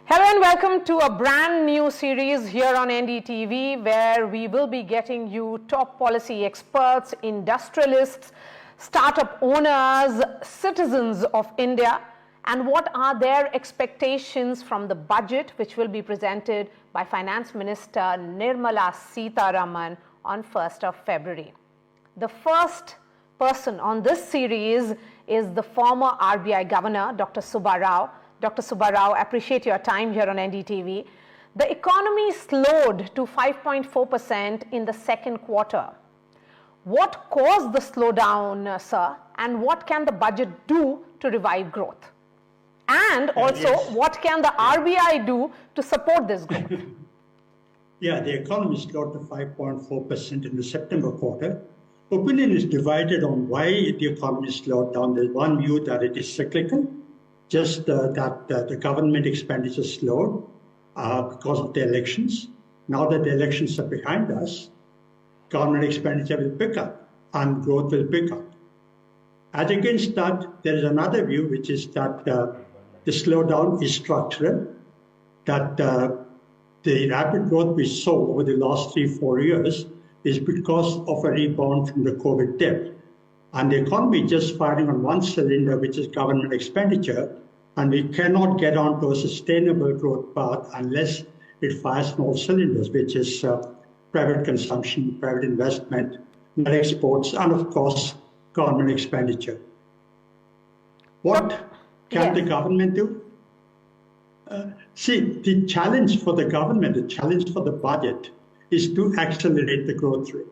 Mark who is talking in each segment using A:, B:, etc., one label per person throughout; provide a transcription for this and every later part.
A: Hello and welcome to a brand new series here on NDTV, where we will be getting you top policy experts, industrialists, startup owners, citizens of India, and what are their expectations from the budget which will be presented by Finance Minister Nirmala Sitharaman on 1st of February. The first person on this series is the former RBI Governor, Dr. Subbarao. Dr. Subbarao, appreciate your time here on NDTV. The economy slowed to 5.4% in the second quarter. What caused the slowdown, sir, and what can the budget do to revive growth? And also, what can the RBI do to support this growth?
B: The economy slowed to 5.4% in the September quarter. Opinion is divided on why the economy slowed down. There's one view that it is cyclical, just that the government expenditure slowed because of the elections. Now that the elections are behind us, government expenditure will pick up and growth will pick up. As against that, there is another view, which is that the slowdown is structural, that the rapid growth we saw over the last 3-4 years is because of a rebound from the COVID dip. And the economy just firing on one cylinder, which is government expenditure, and we cannot get onto a sustainable growth path unless it fires on all cylinders, which is private consumption, private investment, net exports, and of course, government expenditure. What can the government do? The challenge for the government, the challenge for the budget is to accelerate the growth rate.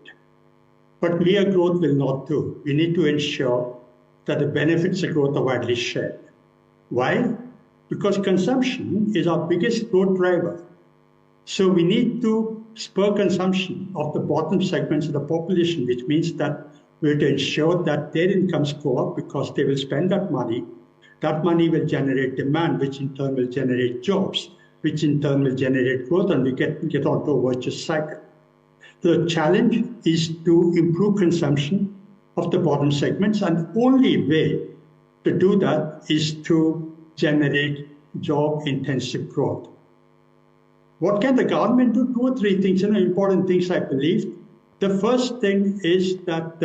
B: But mere growth will not do. We need to ensure that the benefits of growth are widely shared. Why? Because consumption is our biggest growth driver. So we need to spur consumption of the bottom segments of the population, which means that we have to ensure that their incomes go up because they will spend that money. That money will generate demand, which in turn will generate jobs, which in turn will generate growth, and we get onto a virtuous cycle. The challenge is to improve consumption of the bottom segments, and the only way to do that is to generate job-intensive growth. What can the government do? 2 or 3 things, important things, I believe. The first thing is that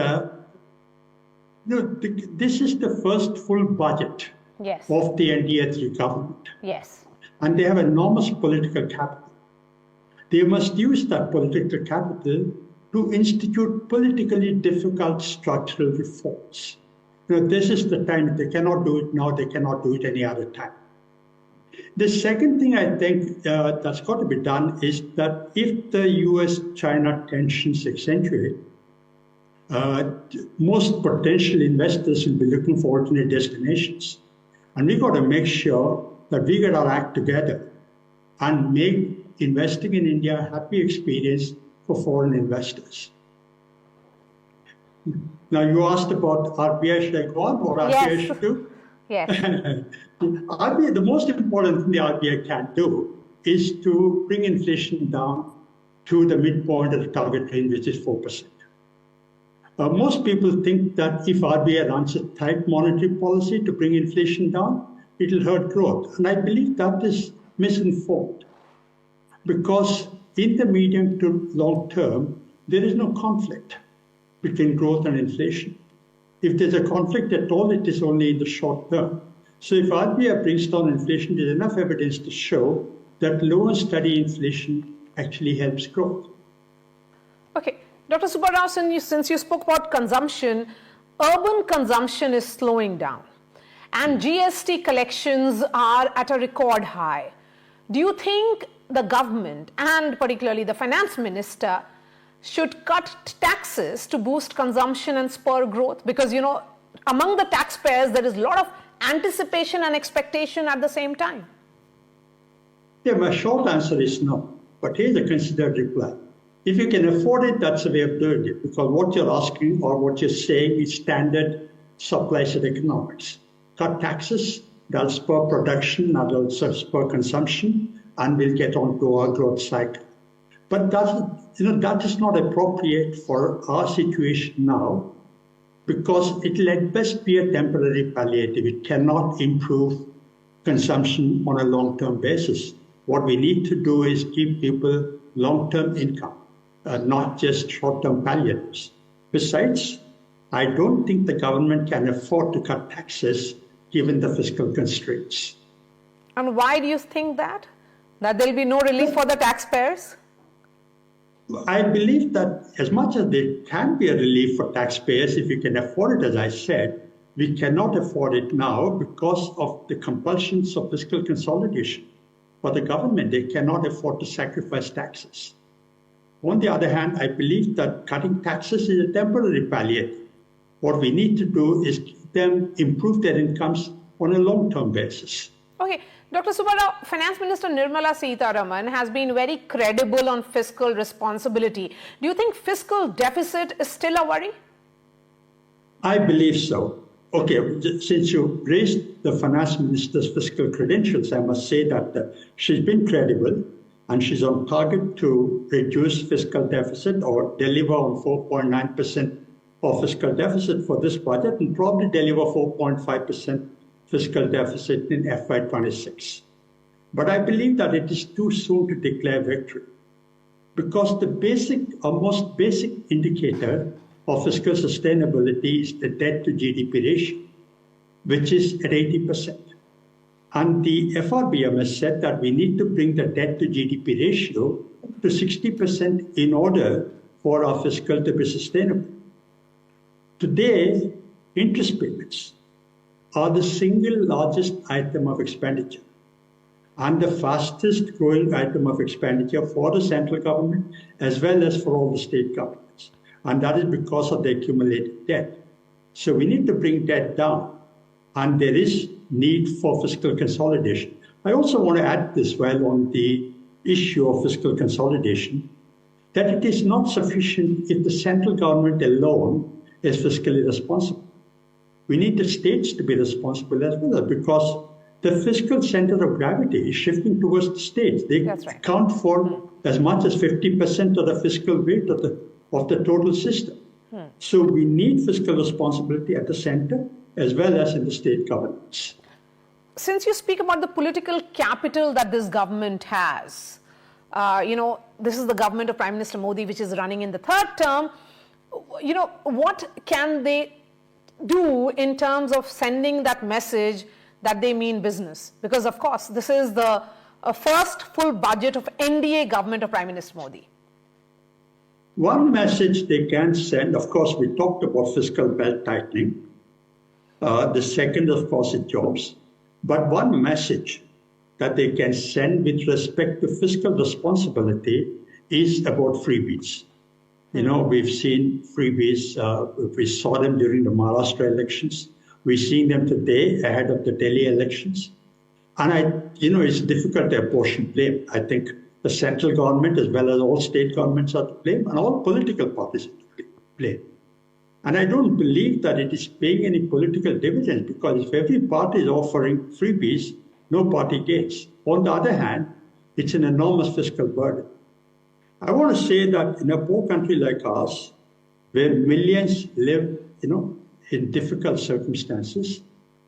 B: this is the first full budget of the NDTV government.
A: Yes.
B: And they have enormous political capital. They must use that political capital to institute politically difficult structural reforms. This is the time. They cannot do it now. They cannot do it any other time. The second thing I think that's got to be done is that if the US-China tensions accentuate, most potential investors will be looking for alternate destinations. And we've got to make sure that we get our act together and make investing in India a happy experience for foreign investors. Now, you asked about RBI should I go on or RBI should do?
A: Yes.
B: RBI, the most important thing the RBI can do is to bring inflation down to the midpoint of the target range, which is 4%. Most people think that if RBI runs a tight monetary policy to bring inflation down, it will hurt growth. And I believe that is misinformed, because in the medium to long term, there is no conflict between growth and inflation. If there's a conflict at all, it is only in the short term. So if RBI brings down inflation, there's enough evidence to show that low and steady inflation actually helps growth.
A: Okay. Dr. Subbarao, since you spoke about consumption, urban consumption is slowing down and GST collections are at a record high. Do you think the government and particularly the finance minister should cut taxes to boost consumption and spur growth? Because, among the taxpayers, there is a lot of anticipation and expectation at the same time.
B: My short answer is no. But here's a considered reply. If you can afford it, that's the way of doing it. Because what you're asking or what you're saying is standard supply-side economics. Cut taxes, that'll spur production, that'll spur consumption, and we'll get onto our growth cycle. But that is not appropriate for our situation now, because it will at best be a temporary palliative. It cannot improve consumption on a long-term basis. What we need to do is give people long-term income, not just short-term palliatives. Besides, I don't think the government can afford to cut taxes given the fiscal constraints.
A: And why do you think that? That there will be no relief for the taxpayers?
B: I believe that as much as there can be a relief for taxpayers, if you can afford it, as I said, we cannot afford it now because of the compulsions of fiscal consolidation. For the government, they cannot afford to sacrifice taxes. On the other hand, I believe that cutting taxes is a temporary palliative. What we need to do is improve their incomes on a long-term basis.
A: Okay, Dr. Subbarao, Finance Minister Nirmala Sitharaman has been very credible on fiscal responsibility. Do you think fiscal deficit is still a worry?
B: I believe so. Okay, since you raised the Finance Minister's fiscal credentials, I must say that she's been credible and she's on target to reduce fiscal deficit or deliver on 4.9% of fiscal deficit for this budget and probably deliver 4.5% fiscal deficit in FY26. But I believe that it is too soon to declare victory because the most basic indicator of fiscal sustainability is the debt-to-GDP ratio, which is at 80%. And the FRBM has said that we need to bring the debt-to-GDP ratio to 60% in order for our fiscal to be sustainable. Today, interest payments are the single largest item of expenditure and the fastest growing item of expenditure for the central government as well as for all the state governments. And that is because of the accumulated debt. So we need to bring debt down, and there is need for fiscal consolidation. I also want to add this while on the issue of fiscal consolidation, that it is not sufficient if the central government alone is fiscally responsible. We need the states to be responsible as well because the fiscal center of gravity is shifting towards the states. They account for as much as 50% of the fiscal weight of the total system. So we need fiscal responsibility at the center as well as in the state governments.
A: Since you speak about the political capital that this government has, this is the government of Prime Minister Modi which is running in the third term. What can they do in terms of sending that message that they mean business? Because, of course, this is the first full budget of NDA government of Prime Minister Modi.
B: One message they can send, of course, we talked about fiscal belt tightening. The second, of course, is jobs. But one message that they can send with respect to fiscal responsibility is about freebies. We've seen freebies, we saw them during the Maharashtra elections. We're seeing them today ahead of the Delhi elections. And it's difficult to apportion blame. I think the central government as well as all state governments are to blame and all political parties are to blame. And I don't believe that it is paying any political dividends because if every party is offering freebies, no party gains. On the other hand, it's an enormous fiscal burden. I want to say that in a poor country like ours, where millions live, in difficult circumstances,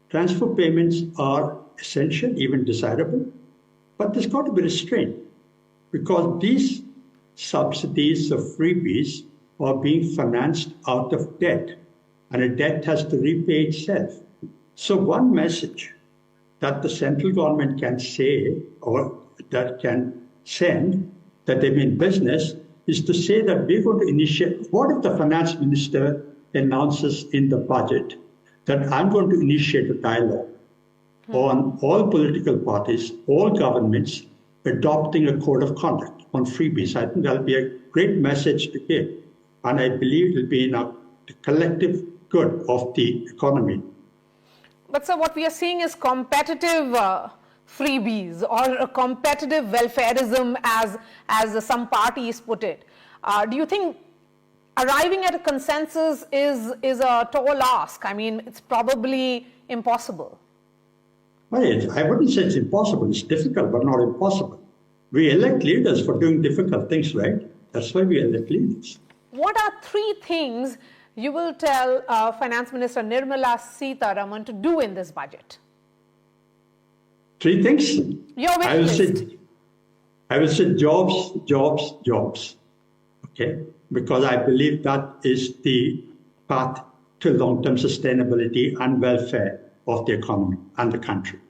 B: transfer payments are essential, even desirable, but there's got to be restraint because these subsidies of freebies are being financed out of debt, and a debt has to repay itself. So one message that the central government can say or that can send that they mean business is to say that we're going to initiate. What if the finance minister announces in the budget that I'm going to initiate a dialogue on all political parties, all governments adopting a code of conduct on freebies? I think that'll be a great message to give. And I believe it'll be in the collective good of the economy.
A: But sir, what we are seeing is competitive freebies or a competitive welfareism as some parties put it. Do you think arriving at a consensus is a tall ask? I mean, it's probably impossible.
B: Well, I wouldn't say it's impossible. It's difficult, but not impossible. We elect leaders for doing difficult things, right? That's why we elect leaders.
A: What are 3 things you will tell Finance Minister Nirmala Sitharaman to do in this budget?
B: Three things.
A: Your wish list.
B: I will say jobs, jobs, jobs. Okay, because I believe that is the path to long-term sustainability and welfare of the economy and the country.